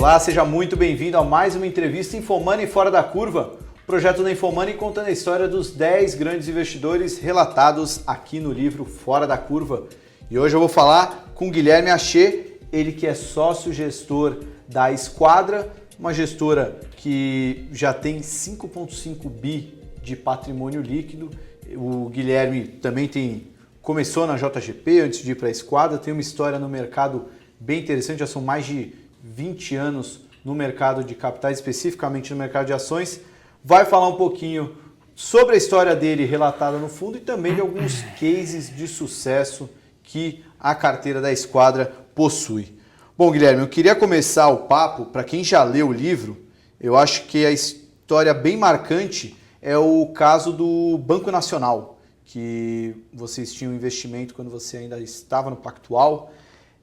Olá, seja muito bem-vindo a mais uma entrevista Infomoney Fora da Curva, projeto da Infomoney contando a história dos 10 grandes investidores relatados aqui no livro Fora da Curva. E hoje eu vou falar com Guilherme Achê, ele que é sócio-gestor da Esquadra, uma gestora que já tem 5,5 bi de patrimônio líquido. O Guilherme também começou na JGP antes de ir para a Esquadra, tem uma história no mercado bem interessante, já são mais de 20 anos no mercado de capitais, especificamente no mercado de ações. Vai falar um pouquinho sobre a história dele relatada no fundo e também de alguns cases de sucesso que a carteira da Esquadra possui. Bom, Guilherme, eu queria começar o papo, para quem já leu o livro, eu acho que a história bem marcante é o caso do Banco Nacional, que vocês tinham investimento quando você ainda estava no Pactual.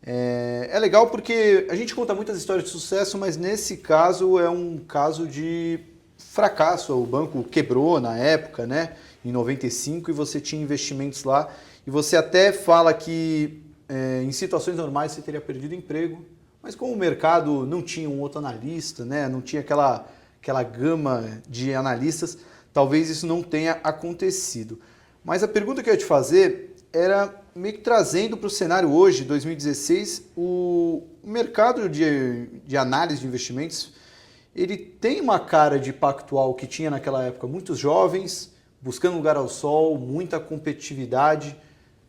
É legal porque a gente conta muitas histórias de sucesso, mas nesse caso é um caso de fracasso. O banco quebrou na época, né, em 95, e você tinha investimentos lá. E você até fala que em situações normais você teria perdido emprego, mas como o mercado não tinha um outro analista, né, não tinha aquela gama de analistas, talvez isso não tenha acontecido. Mas a pergunta que eu ia te fazer era meio que trazendo para o cenário hoje, 2016, o mercado de análise de investimentos, ele tem uma cara de Pactual que tinha naquela época muitos jovens, buscando lugar ao sol, muita competitividade,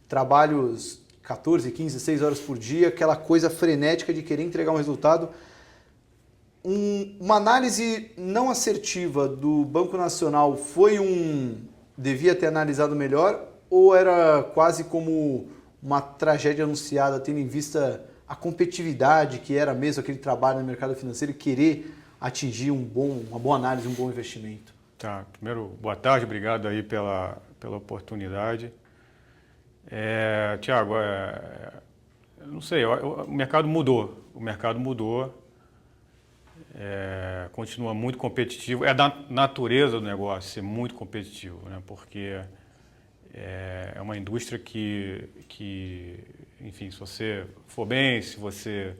trabalhos 14, 15, 16 horas por dia, aquela coisa frenética de querer entregar um resultado. Uma análise não assertiva do Banco Nacional devia ter analisado melhor, ou era quase como uma tragédia anunciada, tendo em vista a competitividade que era mesmo aquele trabalho no mercado financeiro e querer atingir uma boa análise, um bom investimento? Tá, primeiro, boa tarde, obrigado aí pela oportunidade. Tiago, não sei, o mercado mudou, continua muito competitivo, é da natureza do negócio ser muito competitivo, né? Porque é uma indústria que, enfim, se você for bem, se você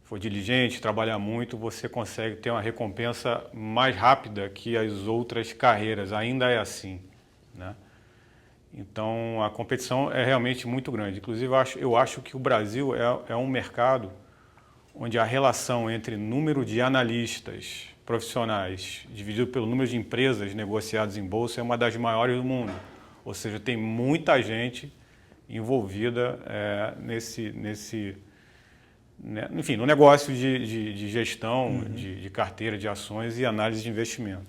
for diligente, trabalhar muito, você consegue ter uma recompensa mais rápida que as outras carreiras, ainda é assim, né? Então, a competição é realmente muito grande. Inclusive, eu acho que o Brasil é um mercado onde a relação entre número de analistas profissionais dividido pelo número de empresas negociadas em bolsa é uma das maiores do mundo. Ou seja, tem muita gente envolvida enfim, no negócio de gestão, de carteira de ações e análise de investimento.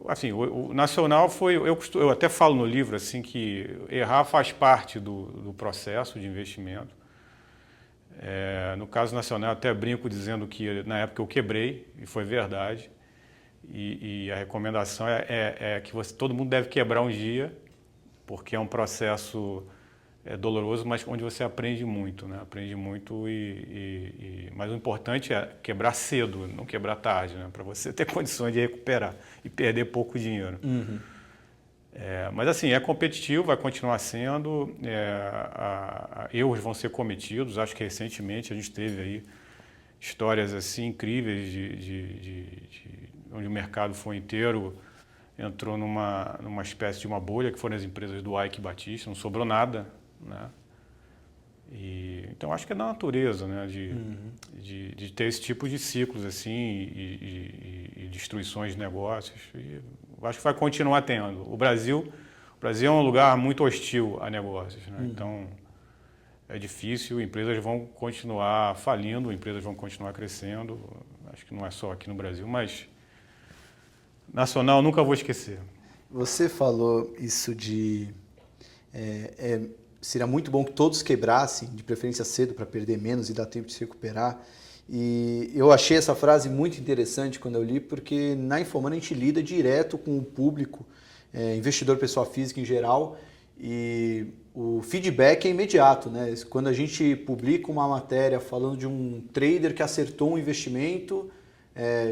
Assim, o Nacional foi... Eu até falo no livro assim, que errar faz parte do processo de investimento. No caso Nacional, eu até brinco dizendo que na época eu quebrei, e foi verdade. E a recomendação é que todo mundo deve quebrar um dia, porque é um processo doloroso, mas onde você aprende muito, né? Aprende muito, mas o importante é quebrar cedo, não quebrar tarde, né? Para você ter condições de recuperar e perder pouco dinheiro. Mas assim, é competitivo, vai continuar sendo, erros vão ser cometidos. Acho que recentemente a gente teve aí histórias assim incríveis onde o mercado foi inteiro, entrou numa espécie de uma bolha, que foram as empresas do Ike Batista, não sobrou nada, né? Então acho que é da natureza, né, de ter esse tipo de ciclos assim e destruições de negócios. E acho que vai continuar tendo. O Brasil é um lugar muito hostil a negócios, né? Então é difícil, empresas vão continuar falindo, empresas vão continuar crescendo. Acho que não é só aqui no Brasil, mas Nacional nunca vou esquecer. Você falou isso seria muito bom que todos quebrassem, de preferência cedo, para perder menos e dar tempo de se recuperar. E eu achei essa frase muito interessante quando eu li, porque na Infomoney a gente lida direto com o público, investidor, pessoa física em geral, e o feedback é imediato, né? Quando a gente publica uma matéria falando de um trader que acertou um investimento,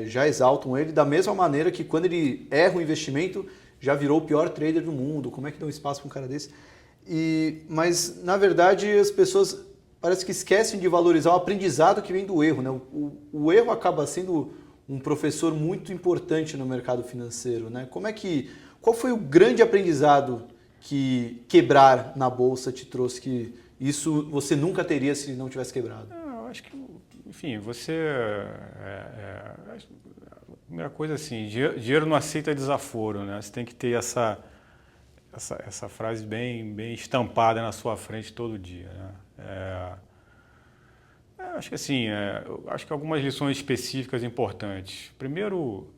já exaltam ele da mesma maneira que quando ele erra um investimento, já virou o pior trader do mundo. Como é que dá um espaço para um cara desse? Mas, na verdade, as pessoas parece que esquecem de valorizar o aprendizado que vem do erro, né? O erro acaba sendo um professor muito importante no mercado financeiro, né? Qual foi o grande aprendizado que quebrar na bolsa te trouxe, que isso você nunca teria se não tivesse quebrado? Eu acho que, enfim, a primeira coisa assim, dinheiro não aceita desaforo, né? Você tem que ter essa frase bem estampada na sua frente todo dia, né? Acho que assim, acho que algumas lições específicas importantes. Primeiro,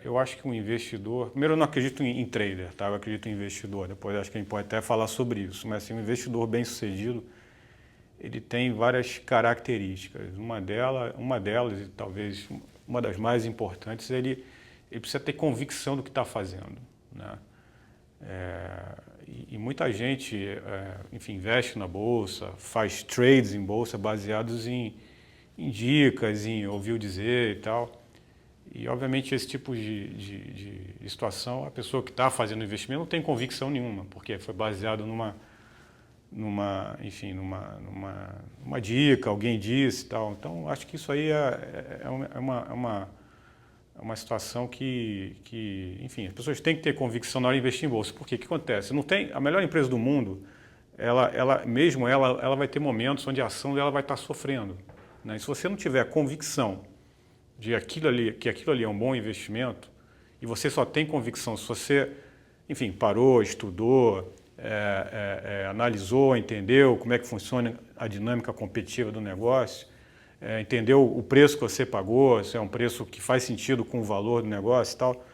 eu acho que um investidor... Primeiro, eu não acredito em trader, tá? Eu acredito em investidor. Depois, acho que a gente pode até falar sobre isso. Mas assim, um investidor bem-sucedido, ele tem várias características. Uma delas, e talvez uma das mais importantes, ele precisa ter convicção do que está fazendo, né? E muita gente, enfim, investe na bolsa, faz trades em bolsa baseados em dicas, em ouviu dizer e tal. E, obviamente, esse tipo de situação, a pessoa que está fazendo investimento não tem convicção nenhuma, porque foi baseado numa dica, alguém disse e tal. Então, acho que isso aí é uma situação que, enfim, as pessoas têm que ter convicção na hora de investir em bolsa. Porque o que acontece? Não tem, a melhor empresa do mundo, ela vai ter momentos onde a ação dela vai estar sofrendo, né? E se você não tiver convicção de que aquilo ali é um bom investimento, e você só tem convicção se você, enfim, parou, estudou, analisou, entendeu como é que funciona a dinâmica competitiva do negócio, entendeu o preço que você pagou, se é um preço que faz sentido com o valor do negócio e tal.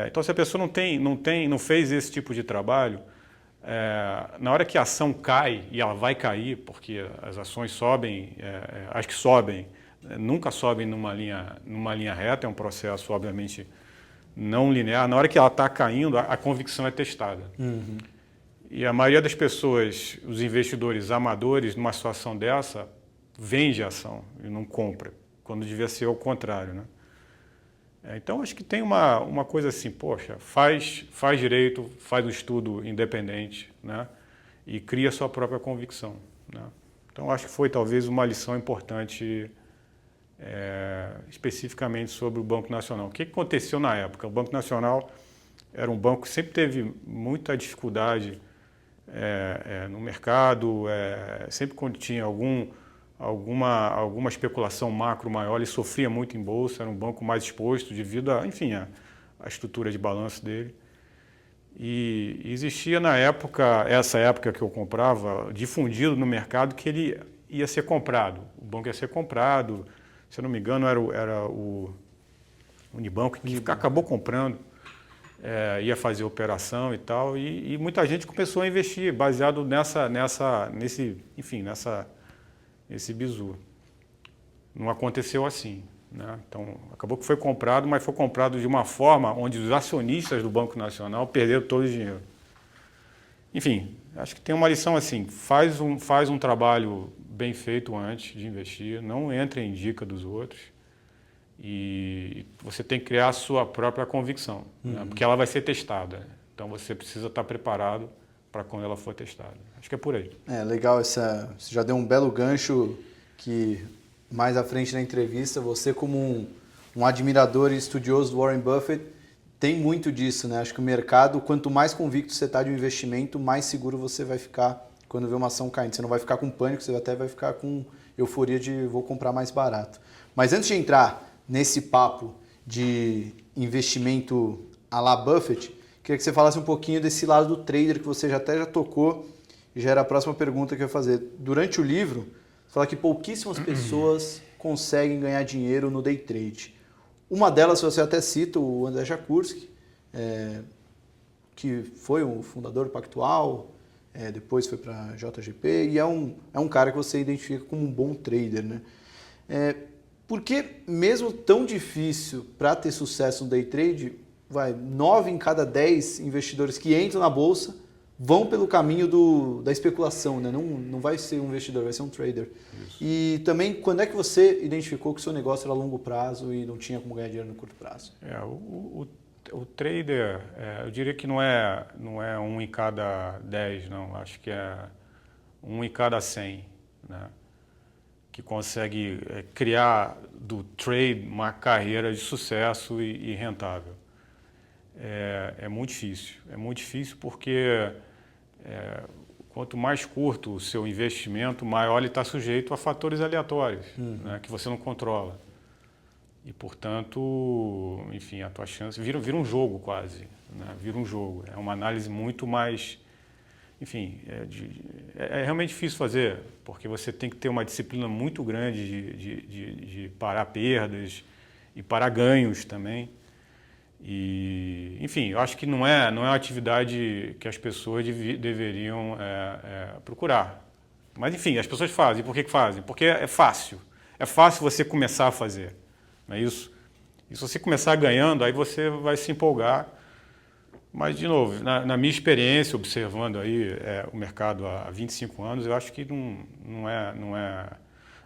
Então, se a pessoa não fez esse tipo de trabalho, na hora que a ação cai, e ela vai cair, porque as ações sobem, acho que sobem, nunca sobem numa linha reta, é um processo, obviamente, não linear. Na hora que ela está caindo, a convicção é testada. Uhum. E a maioria das pessoas, os investidores amadores, numa situação dessa, vende a ação e não compra, quando devia ser o contrário, né? Então, acho que tem uma coisa assim, poxa, faz direito, faz um estudo independente, né? E cria sua própria convicção, né? Então, acho que foi talvez uma lição importante, especificamente sobre o Banco Nacional. O que aconteceu na época? O Banco Nacional era um banco que sempre teve muita dificuldade no mercado, sempre quando tinha alguma especulação macro maior, ele sofria muito em bolsa, era um banco mais exposto devido a, enfim, a estrutura de balanço dele. E existia na época, essa época que eu comprava, difundido no mercado que ele ia ser comprado. O banco ia ser comprado, se eu não me engano era o Unibanco, que acabou comprando, ia fazer operação e tal, e muita gente começou a investir baseado nesse bizu. Não aconteceu assim, né? Então, acabou que foi comprado, mas foi comprado de uma forma onde os acionistas do Banco Nacional perderam todo o dinheiro. Enfim, acho que tem uma lição assim, faz um trabalho bem feito antes de investir, não entre em dica dos outros, e você tem que criar a sua própria convicção, né? Porque ela vai ser testada. Então, você precisa estar preparado para quando ela for testada. Acho que é por aí. Legal, você já deu um belo gancho que mais à frente na entrevista, você como um admirador e estudioso do Warren Buffett, tem muito disso, né? Acho que o mercado, quanto mais convicto você está de um investimento, mais seguro você vai ficar quando vê uma ação caindo. Você não vai ficar com pânico, você até vai ficar com euforia de vou comprar mais barato. Mas antes de entrar nesse papo de investimento à la Buffett, queria que você falasse um pouquinho desse lado do trader que você já tocou, e já era a próxima pergunta que eu ia fazer. Durante o livro, você fala que pouquíssimas pessoas conseguem ganhar dinheiro no day trade. Uma delas, você até cita, o André Jakurski, que foi o fundador do Pactual, depois foi para a JGP, e é um cara que você identifica como um bom trader, né? Por que, mesmo tão difícil para ter sucesso no day trade, 9 em cada 10 investidores que entram na bolsa vão pelo caminho da especulação, né? Não vai ser um investidor, vai ser um trader. Isso. E também, quando é que você identificou que o seu negócio era a longo prazo e não tinha como ganhar dinheiro no curto prazo? O trader, eu diria que não é 1 em cada 10, não. Acho que é 1 em cada 100. né? Que consegue criar do trade uma carreira de sucesso e rentável. É muito difícil porque quanto mais curto o seu investimento, maior ele está sujeito a fatores aleatórios, né, que você não controla. E, portanto, enfim, a tua chance vira um jogo quase, né? Vira um jogo. É uma análise muito mais, enfim, é realmente difícil fazer, porque você tem que ter uma disciplina muito grande de parar perdas e parar ganhos também. E, enfim, eu acho que não é uma atividade que as pessoas deveriam procurar. Mas, enfim, as pessoas fazem. E por que fazem? Porque é fácil. É fácil você começar a fazer. Não é isso? E se você começar ganhando, aí você vai se empolgar. Mas, de novo, na minha experiência, observando aí o mercado há 25 anos, eu acho que não é...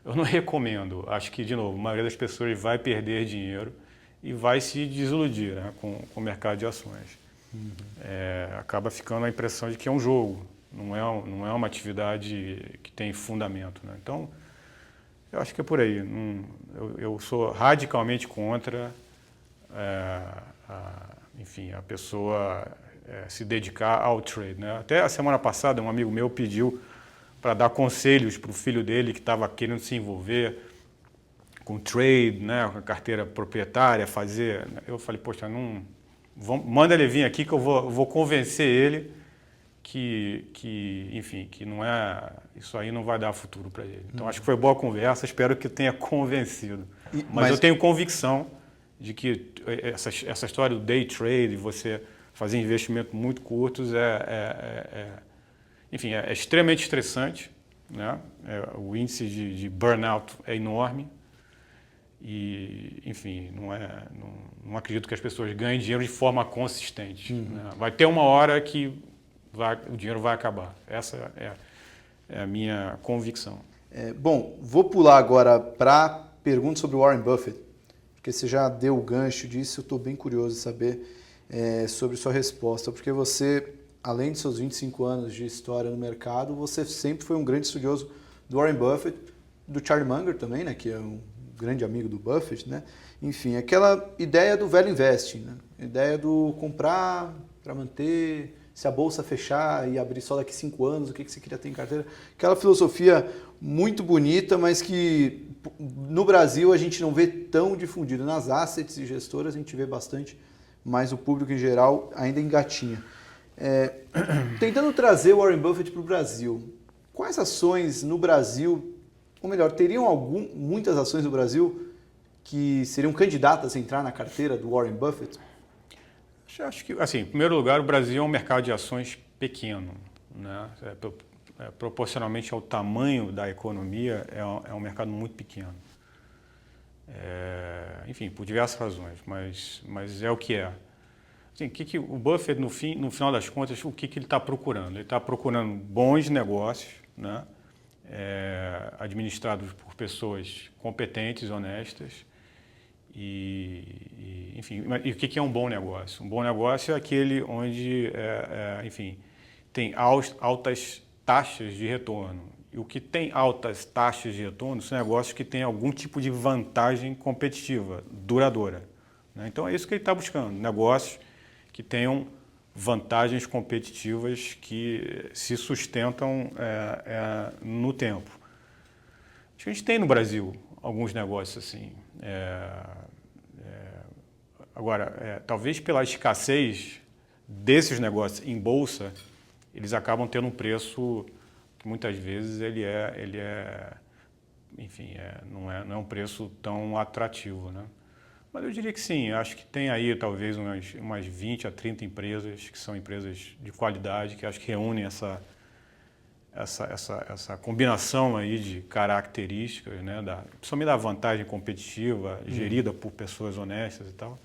Eu não recomendo. Acho que, de novo, a maioria das pessoas vai perder dinheiro e vai se desiludir, né, com o mercado de ações. Acaba ficando a impressão de que é um jogo, não é uma atividade que tem fundamento, né? Então, eu acho que é por aí. Eu sou radicalmente contra enfim, a pessoa se dedicar ao trade, né? Até a semana passada, um amigo meu pediu para dar conselhos para o filho dele que estava querendo se envolver com trade, né, com a carteira proprietária, fazer. Eu falei, poxa, manda ele vir aqui que eu vou convencer ele enfim, que não isso aí não vai dar futuro para ele. Então, acho que foi boa conversa, espero que tenha convencido. Mas eu tenho convicção de que essa história do day trade, você fazer investimentos muito curtos, enfim, é extremamente estressante, né? O índice de burnout é enorme. E, enfim, não acredito que as pessoas ganhem dinheiro de forma consistente, né? Vai ter uma hora que o dinheiro vai acabar. Essa é a minha convicção. Bom, vou pular agora para perguntas sobre o Warren Buffett, porque você já deu o gancho disso, eu estou bem curioso de saber sobre sua resposta, porque você, além de seus 25 anos de história no mercado, você sempre foi um grande estudioso do Warren Buffett, do Charlie Munger também, né, que é um grande amigo do Buffett, né? Enfim, aquela ideia do velho investing, né? Ideia do comprar para manter, se a bolsa fechar e abrir só daqui 5 anos, o que você queria ter em carteira. Aquela filosofia muito bonita, mas que no Brasil a gente não vê tão difundido. Nas assets e gestoras a gente vê bastante, mas o público em geral ainda engatinha. Tentando trazer o Warren Buffett para o Brasil, quais ações no Brasil, ou melhor, teriam muitas ações no Brasil que seriam candidatas a entrar na carteira do Warren Buffett? Acho que, assim, em primeiro lugar, o Brasil é um mercado de ações pequeno, né? Proporcionalmente ao tamanho da economia, é um mercado muito pequeno. Enfim, por diversas razões, mas é o que é. Assim, o Buffett, no final das contas, o que ele está procurando? Ele está procurando bons negócios, né? Administrados por pessoas competentes, honestas. Enfim, e o que é um bom negócio? Um bom negócio é aquele onde, enfim, tem altas taxas de retorno. E o que tem altas taxas de retorno são negócios que têm algum tipo de vantagem competitiva, duradoura, né? Então é isso que ele está buscando, negócios que tenham vantagens competitivas que se sustentam no tempo. Acho que a gente tem no Brasil alguns negócios assim. Agora, talvez pela escassez desses negócios em bolsa, eles acabam tendo um preço que muitas vezes enfim, não é um preço tão atrativo, né? Mas eu diria que sim, acho que tem aí talvez umas 20 a 30 empresas que são empresas de qualidade, que acho que reúnem essa combinação aí de características, né, principalmente da vantagem competitiva, gerida por pessoas honestas e tal,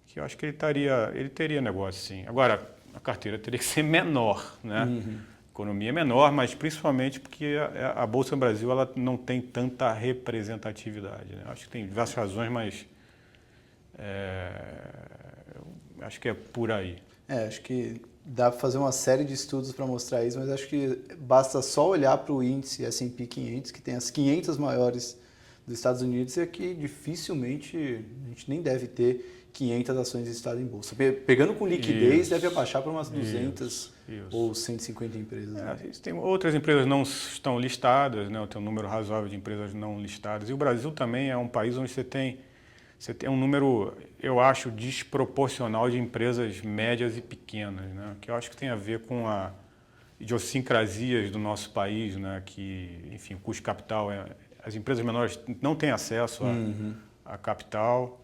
que eu acho que ele teria negócio sim. Agora, a carteira teria que ser menor, né? A economia é menor, mas principalmente porque a Bolsa no Brasil ela não tem tanta representatividade, né? Acho que tem diversas razões, mas acho que é por aí. Acho que dá para fazer uma série de estudos para mostrar isso, mas acho que basta só olhar para o índice S&P 500, que tem as 500 maiores dos Estados Unidos, e que dificilmente a gente nem deve ter 500 ações listadas em bolsa. Pegando com liquidez, deve abaixar para umas 200 ou 150 empresas. Né? Tem outras empresas não estão listadas, né? Tem um número razoável de empresas não listadas. E o Brasil também é um país onde você tem um número, eu acho, desproporcional de empresas médias e pequenas, né? Que eu acho que tem a ver com a idiosincrasias do nosso país, né? Que, enfim, o custo de capital, as empresas menores não têm acesso a capital.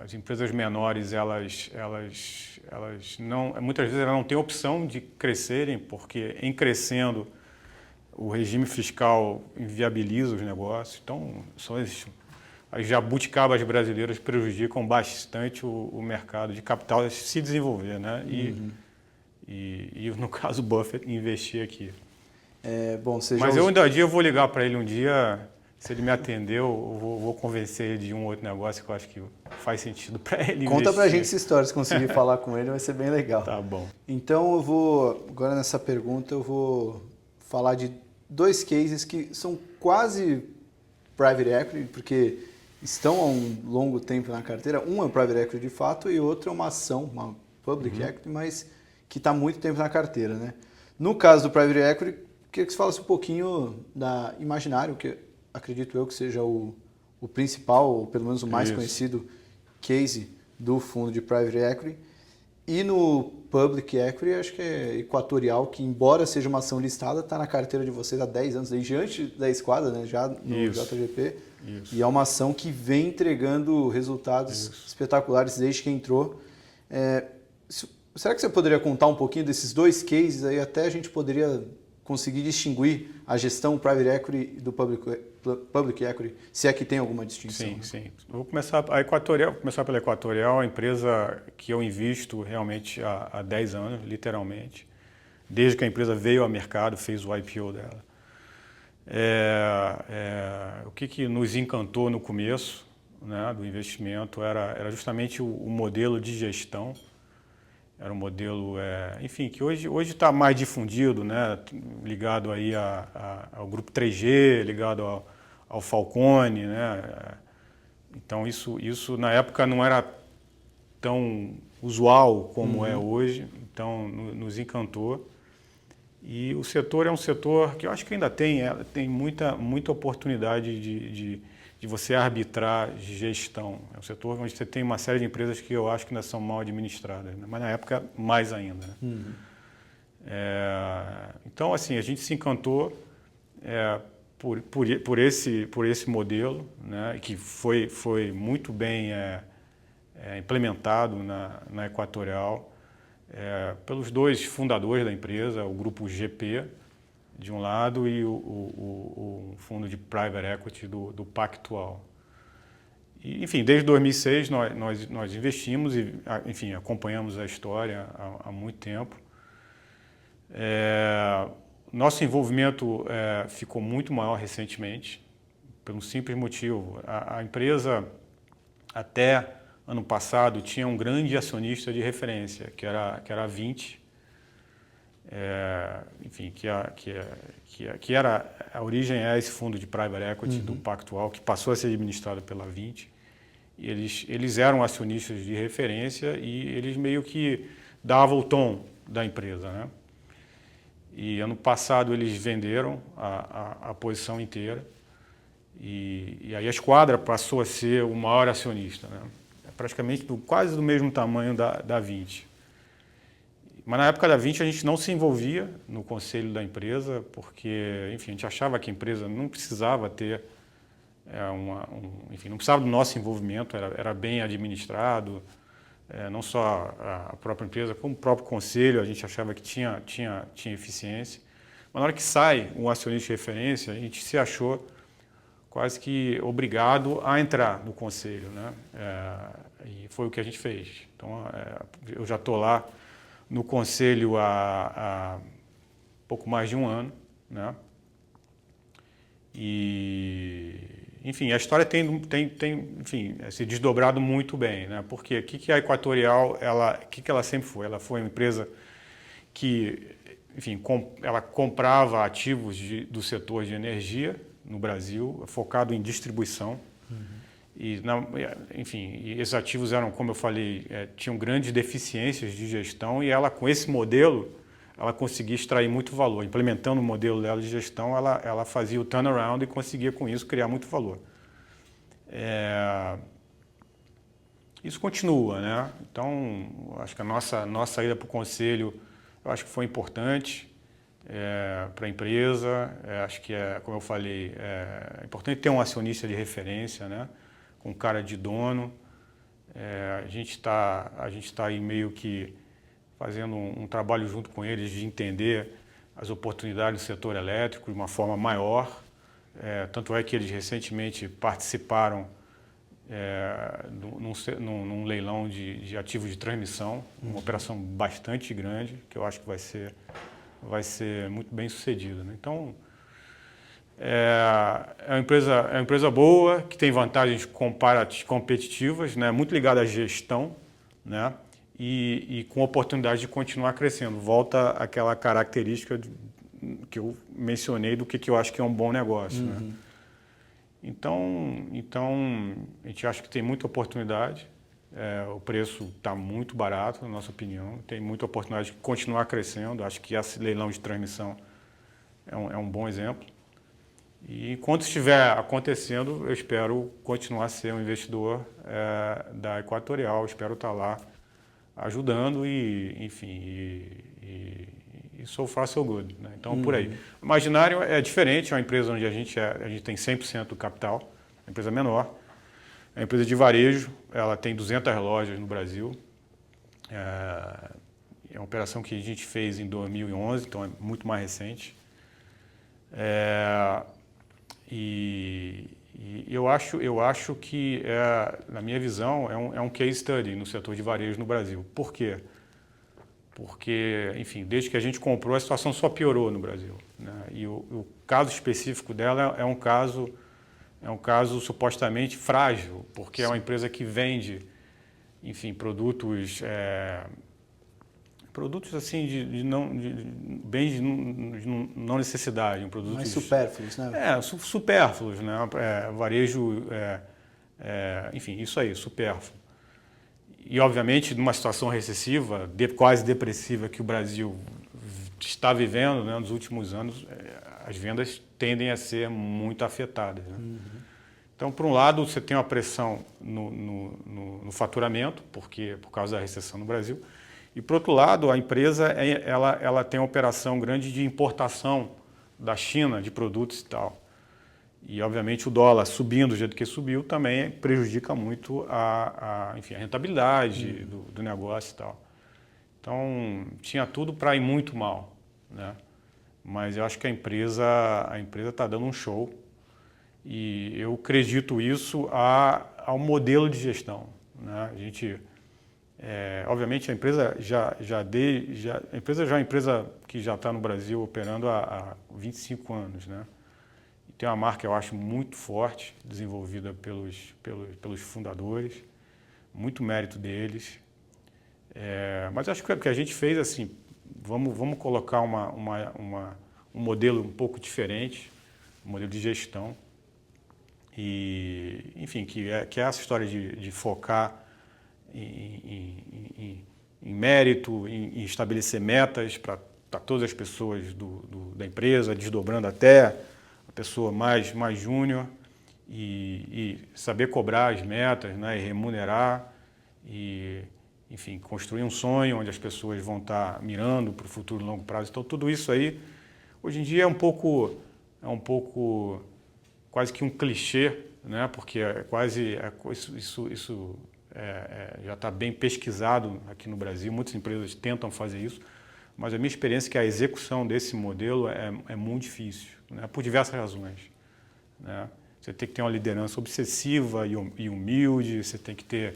As empresas menores, elas não, muitas vezes elas não têm opção de crescerem, porque em crescendo o regime fiscal inviabiliza os negócios. Então, as jabuticabas brasileiras prejudicam bastante o mercado de capital se desenvolver, né? E no caso, o Buffett investir aqui. Mas eu ainda eu vou ligar para ele um dia, se ele me atender, eu vou convencer ele de um outro negócio que eu acho que faz sentido para ele. Conta para a gente essa história, se conseguir falar com ele vai ser bem legal. Tá bom. Então agora nessa pergunta eu vou falar de 2 cases que são quase private equity, porque estão há um longo tempo na carteira. Um é um private equity de fato e outro é uma ação, uma public equity, mas que está há muito tempo na carteira. Né? No caso do private equity, queria que você falasse um pouquinho da Imaginário, que acredito eu que seja o principal, ou pelo menos o mais conhecido case do fundo de private equity. E no public equity, acho que é Equatorial, que embora seja uma ação listada, está na carteira de vocês há 10 anos, desde antes da Esquadra, né? Já no JGP. E é uma ação que vem entregando resultados espetaculares desde que entrou. Será que você poderia contar um pouquinho desses 2 cases aí, até a gente poderia conseguir distinguir a gestão private equity do public equity, se é que tem alguma distinção? Sim, sim. Vou começar pela Equatorial, a empresa que eu invisto realmente há 10 anos, literalmente, desde que a empresa veio ao mercado, fez o IPO dela. O que nos encantou no começo, né, do investimento era justamente o modelo de gestão. Era um modelo, enfim, que hoje está mais difundido, né, ligado aí ao grupo 3G, ligado ao Falcone, né? Então isso na época não era tão usual como é hoje, então nos encantou. E o setor é um setor que eu acho que ainda tem muita oportunidade de você arbitrar gestão. É um setor onde você tem uma série de empresas que eu acho que ainda são mal administradas, né? Mas na época mais ainda. Né? Então, assim, a gente se encantou por esse modelo, né? Que foi muito bem implementado na Equatorial pelos 2 fundadores da empresa, o grupo GP, de um lado, e o fundo de private equity do Pactual. E, enfim, desde 2006 nós investimos e, enfim, acompanhamos a história há muito tempo. Nosso envolvimento ficou muito maior recentemente, pelo simples motivo. A empresa, até ano passado, tinha um grande acionista de referência, que era a Vinci. Enfim, que era a origem esse fundo de private equity do Pactual, que passou a ser administrado pela Vinci. E eles eram acionistas de referência e eles meio que davam o tom da empresa, né? E ano passado eles venderam a posição inteira e aí a Esquadra passou a ser o maior acionista, né? Praticamente quase do mesmo tamanho da Vinci. Mas na época da Vinci a gente não se envolvia no conselho da empresa, porque, enfim, a gente achava que a empresa não precisava ter, enfim, não precisava do nosso envolvimento, era bem administrado, não só a própria empresa, como o próprio conselho, a gente achava que tinha eficiência. Mas na hora que sai um acionista de referência, a gente se achou quase que obrigado a entrar no conselho, né? E foi o que a gente fez. Então, eu já estou lá no conselho há pouco mais de um ano, né? E enfim, a história tem enfim, se desdobrado muito bem, né? Porque o que a Equatorial, que ela sempre foi? Ela foi uma empresa que, enfim, ela comprava ativos do setor de energia no Brasil, focado em distribuição. E, enfim, e esses ativos eram, como eu falei, tinham grandes deficiências de gestão e ela, com esse modelo, ela conseguia extrair muito valor. Implementando o modelo dela de gestão, ela fazia o turnaround e conseguia, com isso, criar muito valor. Isso continua, né? Então, acho que a nossa ida para o conselho, eu acho que foi importante para a empresa. Acho que, como eu falei, é importante ter um acionista de referência, né? Com cara de dono. A gente tá aí meio que fazendo um trabalho junto com eles de entender as oportunidades do setor elétrico de uma forma maior. Tanto é que eles recentemente participaram num leilão de ativos de transmissão, uma operação bastante grande, que eu acho que vai ser muito bem sucedida, né? Então, é uma empresa boa, que tem vantagens competitivas, né? Muito ligada à gestão, né? E com oportunidade de continuar crescendo. Volta àquela característica que eu mencionei do que eu acho que é um bom negócio, né? Então, a gente acha que tem muita oportunidade. O preço está muito barato, na nossa opinião. Tem muita oportunidade de continuar crescendo. Acho que esse leilão de transmissão é um bom exemplo. E enquanto estiver acontecendo, eu espero continuar a ser um investidor da Equatorial. Espero estar lá ajudando e, enfim, so far so good, né? Então, por aí. O Imaginário é diferente, é uma empresa onde a gente tem 100% do capital, é uma empresa menor. É uma empresa de varejo, ela tem 200 lojas no Brasil. É uma operação que a gente fez em 2011, então é muito mais recente. E eu acho que, na minha visão, é um case study no setor de varejo no Brasil. Por quê? Porque, enfim, desde que a gente comprou, a situação só piorou no Brasil, né? E o caso específico dela é um caso supostamente frágil, porque é uma empresa que vende, enfim, produtos assim bens de não necessidade, produtos mais supérfluos, né? Supérfluos, né? Varejo, enfim, isso aí, supérfluo. E, obviamente, numa situação recessiva, quase depressiva que o Brasil está vivendo, né, nos últimos anos, as vendas tendem a ser muito afetadas, né? Então, por um lado, você tem uma pressão no faturamento, por causa da recessão no Brasil. E, por outro lado, a empresa ela tem uma operação grande de importação da China de produtos e tal. E, obviamente, o dólar subindo do jeito que subiu também prejudica muito enfim, a rentabilidade do negócio e tal. Então, tinha tudo para ir muito mal, né? Mas eu acho que a empresa está dando um show e eu acredito isso ao modelo de gestão, né? A gente, obviamente, a empresa a empresa já é uma empresa que já está no Brasil operando há 25 anos, né? Tem uma marca, eu acho, muito forte, desenvolvida pelos fundadores, muito mérito deles. Mas acho que o que a gente fez, assim, vamos colocar um modelo um pouco diferente, um modelo de gestão. E, enfim, que é essa história de focar em mérito, em estabelecer metas para todas as pessoas da empresa, desdobrando até pessoa mais júnior e saber cobrar as metas, né, e remunerar e, enfim, construir um sonho onde as pessoas vão estar mirando para o futuro longo prazo. Então, tudo isso aí, hoje em dia é um pouco quase que um clichê, né, porque isso já está bem pesquisado aqui no Brasil, muitas empresas tentam fazer isso, mas a minha experiência é que a execução desse modelo é muito difícil, né, por diversas razões, né? Você tem que ter uma liderança obsessiva e humilde, você tem que ter,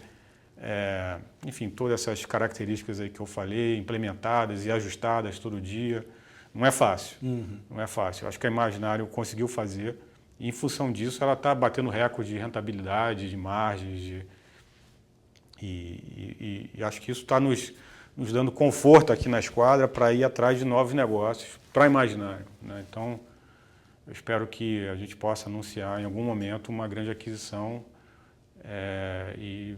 enfim, todas essas características aí que eu falei, implementadas e ajustadas todo dia. Não é fácil, não é fácil. Eu acho que a Imaginário conseguiu fazer E, em função disso, ela está batendo recorde de rentabilidade, de margens, e acho que isso está nos dando conforto aqui na Esquadra para ir atrás de novos negócios para a Imaginário, né? Então, eu espero que a gente possa anunciar em algum momento uma grande aquisição e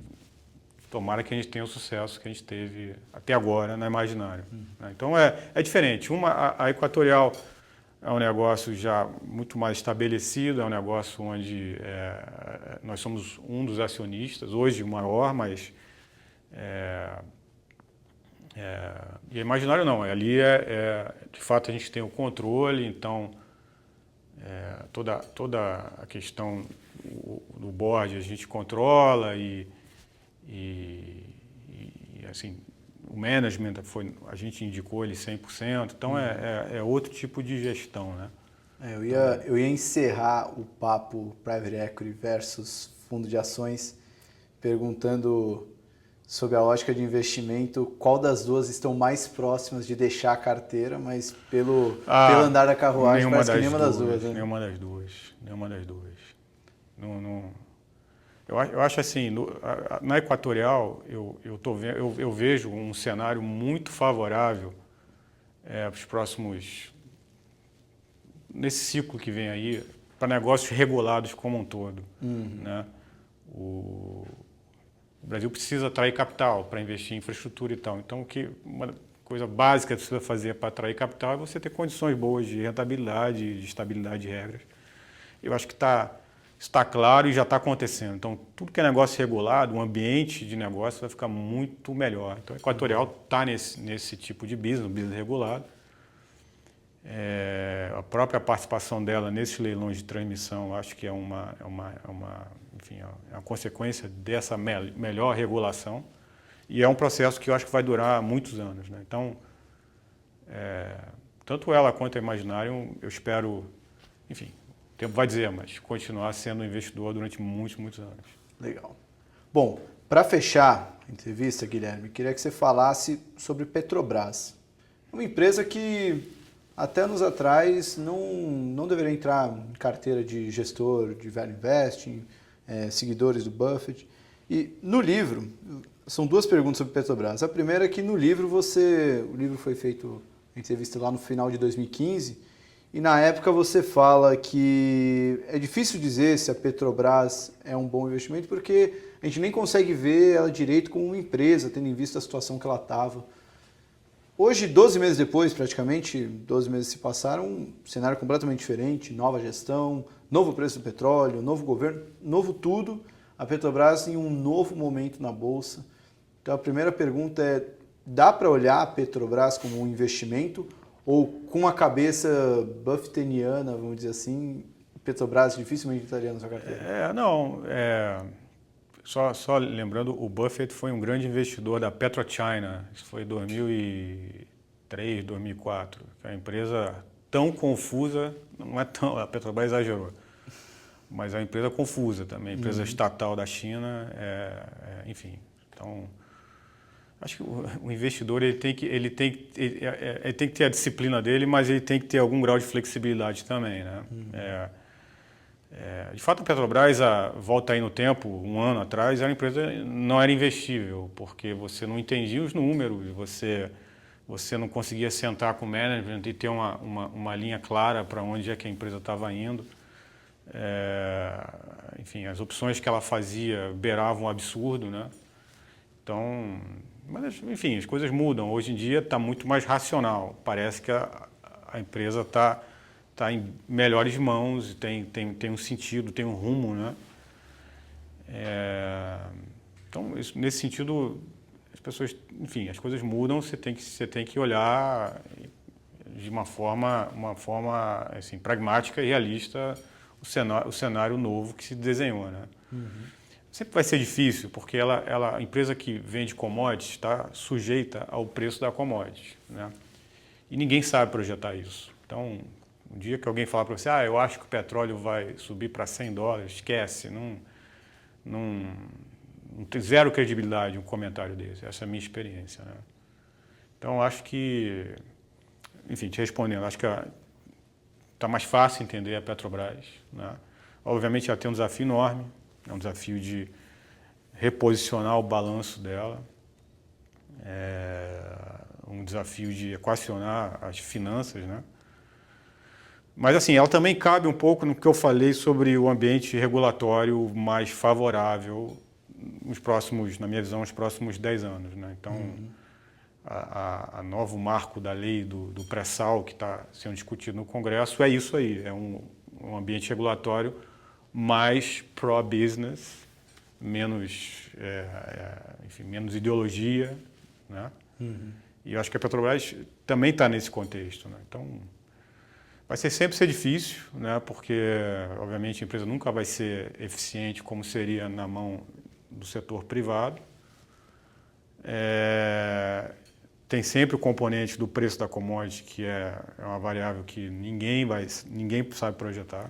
tomara que a gente tenha o sucesso que a gente teve até agora na Imaginário, né? Então, é diferente. A Equatorial é um negócio já muito mais estabelecido, é um negócio onde nós somos um dos acionistas, hoje o maior, mas e a Imaginário não, ali de fato a gente tem o controle, então toda a questão do board a gente controla e assim, o management a gente indicou ele 100%, então é outro tipo de gestão, né? Eu ia encerrar o papo Private Equity versus fundo de ações perguntando sobre a ótica de investimento, qual das duas estão mais próximas de deixar a carteira, mas pelo andar da carruagem parece que nenhuma das duas. Né? Nenhuma das duas. Não, eu acho assim, na Equatorial eu vejo um cenário muito favorável para os próximos, nesse ciclo que vem aí, para negócios regulados como um todo, né? O Brasil precisa atrair capital para investir em infraestrutura e tal. Então, uma coisa básica que você precisa fazer para atrair capital é você ter condições boas de rentabilidade, de estabilidade de regras. Eu acho que está claro e já está acontecendo. Então, tudo que é negócio regulado, o ambiente de negócio vai ficar muito melhor. Então, a Equatorial está nesse tipo de business, um business regulado. A própria participação dela nesses leilões de transmissão, acho que é uma consequência dessa melhor regulação. E é um processo que eu acho que vai durar muitos anos, né? Então, tanto ela quanto a Imaginário, eu espero, enfim, o tempo vai dizer, mas continuar sendo um investidor durante muitos, muitos anos. Legal. Bom, para fechar a entrevista, Guilherme, queria que você falasse sobre Petrobras. Uma empresa que até anos atrás não deveria entrar em carteira de gestor de value investing, seguidores do Buffett. E no livro, são duas perguntas sobre Petrobras. A primeira é que no livro o livro foi feito, a entrevista lá no final de 2015, e na época você fala que é difícil dizer se a Petrobras é um bom investimento porque a gente nem consegue ver ela direito como uma empresa, tendo em vista a situação que ela estava. Hoje, 12 meses depois, praticamente, 12 meses se passaram, um cenário completamente diferente, nova gestão, novo preço do petróleo, novo governo, novo tudo. A Petrobras em um novo momento na Bolsa. Então, a primeira pergunta é, dá para olhar a Petrobras como um investimento ou com a cabeça buffettiana, vamos dizer assim, Petrobras dificilmente estaria na sua carteira? Só lembrando, o Buffett foi um grande investidor da PetroChina, isso foi em 2003, 2004, que é uma empresa tão confusa, não é tão, a Petrobras exagerou, mas é uma empresa confusa também, empresa estatal da China, enfim. Então, acho que o investidor ele tem que ter a disciplina dele, mas ele tem que ter algum grau de flexibilidade também, né? De fato, a Petrobras, volta aí no tempo, um ano atrás, era uma empresa não era investível, porque você não entendia os números, você não conseguia sentar com o management e ter uma linha clara para onde é que a empresa estava indo. Enfim, as opções que ela fazia beiravam um absurdo, né? Então, mas, enfim, as coisas mudam. Hoje em dia está muito mais racional. Parece que a empresa está em melhores mãos, tem um sentido, tem um rumo, né? Então, nesse sentido, as pessoas, enfim, as coisas mudam, você tem que olhar de uma forma assim, pragmática e realista o cenário novo que se desenhou, né? Sempre vai ser difícil, porque a empresa que vende commodities está sujeita ao preço da commodity, né? E ninguém sabe projetar isso. Então, um dia que alguém falar para você, eu acho que o petróleo vai subir para $100, esquece, não tem zero credibilidade um comentário desse. Essa é a minha experiência, né? Então, acho que, enfim, te respondendo, acho que está mais fácil entender a Petrobras, né? obviamente ela tem um desafio enorme, é um desafio de reposicionar o balanço dela, um desafio de equacionar as finanças, né? Mas assim, ela também cabe um pouco no que eu falei sobre o ambiente regulatório mais favorável na minha visão, nos próximos 10 anos, né? Então, a novo marco da lei do pré-sal que está sendo discutido no Congresso é isso aí, é um ambiente regulatório mais pro-business, menos, enfim, menos ideologia, né? E eu acho que a Petrobras também está nesse contexto, né? Então, vai sempre ser difícil, né? Porque, obviamente, a empresa nunca vai ser eficiente como seria na mão do setor privado. Tem sempre o componente do preço da commodity, que é uma variável que ninguém sabe projetar.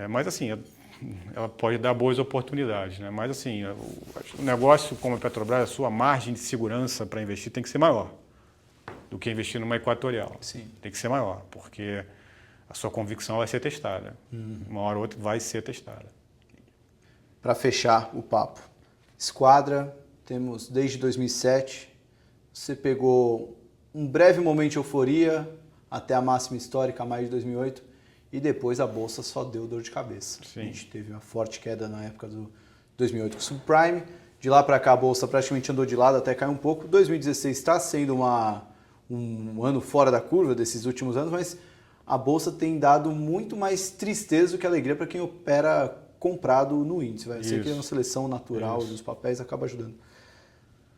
Mas, assim, ela pode dar boas oportunidades, né? Mas, assim, o negócio como a Petrobras, a sua margem de segurança para investir tem que ser maior do que investir numa equatorial. Sim. Tem que ser maior, porque a sua convicção vai ser testada. Uma hora ou outra vai ser testada. Para fechar o papo, Esquadra, temos desde 2007, você pegou um breve momento de euforia até a máxima histórica, mais de 2008, e depois a Bolsa só deu dor de cabeça. Sim. A gente teve uma forte queda na época do 2008 com o subprime, de lá para cá a Bolsa praticamente andou de lado, até caiu um pouco. 2016 está sendo um ano fora da curva desses últimos anos, mas a Bolsa tem dado muito mais tristeza do que alegria para quem opera comprado no índice. Eu sei que é uma seleção natural dos papéis, acaba ajudando.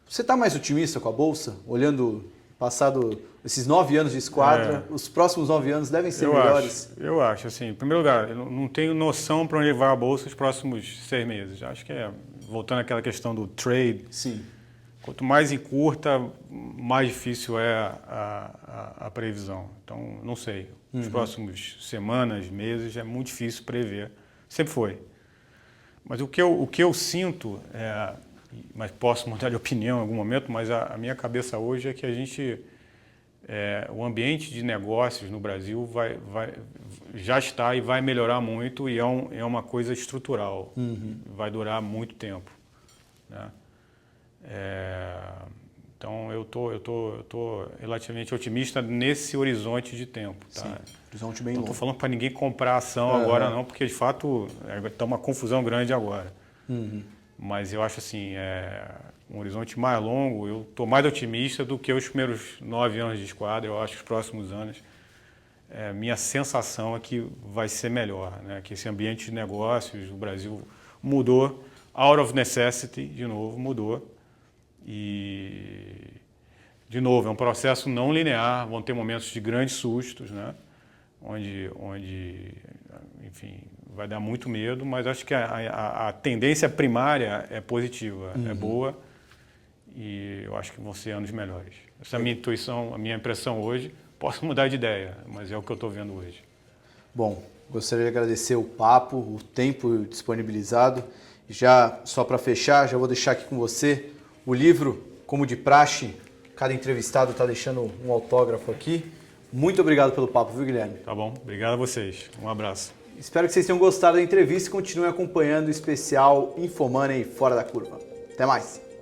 Você está mais otimista com a Bolsa? Olhando, passado esses 9 anos de Esquadra, os próximos 9 anos devem ser melhores? Eu acho, assim, em primeiro lugar, eu não tenho noção para onde vai a Bolsa os próximos 6 meses. Acho que voltando àquela questão do trade, sim. Quanto mais encurta, mais difícil é a previsão. Então, não sei. Nos próximos semanas, meses, é muito difícil prever. Sempre foi. Mas o que eu sinto, mas posso mudar de opinião em algum momento, mas a minha cabeça hoje é que a gente, o ambiente de negócios no Brasil já está e vai melhorar muito e é uma coisa estrutural. Vai durar muito tempo, né? Então eu tô relativamente otimista nesse horizonte de tempo. Tá? Sim, horizonte bem não longo. estou falando para ninguém comprar ação agora não, porque de fato está uma confusão grande agora. Mas eu acho assim, um horizonte mais longo, eu estou mais otimista do que os primeiros 9 anos de Esquadra. Eu acho que os próximos anos, minha sensação é que vai ser melhor, né? Que esse ambiente de negócios do Brasil mudou, out of necessity, de novo, mudou. E, de novo, é um processo não linear, vão ter momentos de grandes sustos, né? onde enfim, vai dar muito medo, mas acho que a tendência primária é positiva, é boa, e eu acho que vão ser anos melhores. Essa é a minha intuição, a minha impressão hoje. Posso mudar de ideia, mas é o que eu estou vendo hoje. Bom, gostaria de agradecer o papo, o tempo disponibilizado. Já, só para fechar, já vou deixar aqui com você o livro, como de praxe, cada entrevistado está deixando um autógrafo aqui. Muito obrigado pelo papo, viu, Guilherme? Tá bom, obrigado a vocês. Um abraço. Espero que vocês tenham gostado da entrevista e continuem acompanhando o especial InfoMoney Fora da Curva. Até mais!